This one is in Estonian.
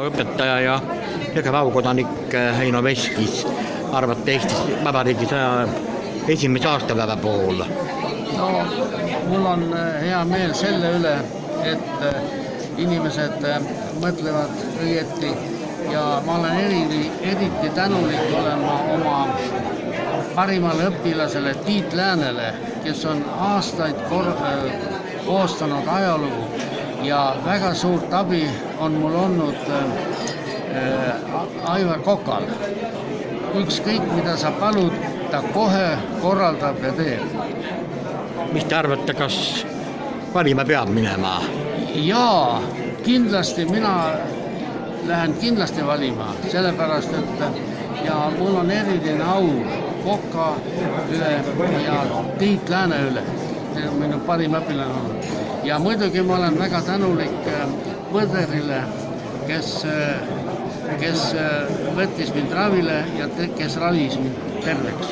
õpetaja ja Jõgeva vabakodanik Heino Veskis arvate Eesti Vabariigi 101. aastapäeva puhul? No, mul on hea meel selle üle, et inimesed mõtlevad õieti ja ma olen eriti tänulik olen ma oma parimale õpilasele Tiit Läänele, kes on aastaid koostanud ajalugu ja väga suurt abi on mul olnud Aivar Kokal. Ükskõik, mida sa palud, ta kohe korraldab ja teeb. Mis te arvate, kas valima peab minema? Jaa, kindlasti mina lähen kindlasti valima, sellepärast, et ja mul on eriline au Koka üle ja Tiit Lääne üle, minu parim õpilane on. Ja muidugi ma olen väga tänulik Põderile, kes võttis mind ravile ja kes ravis mind terveks.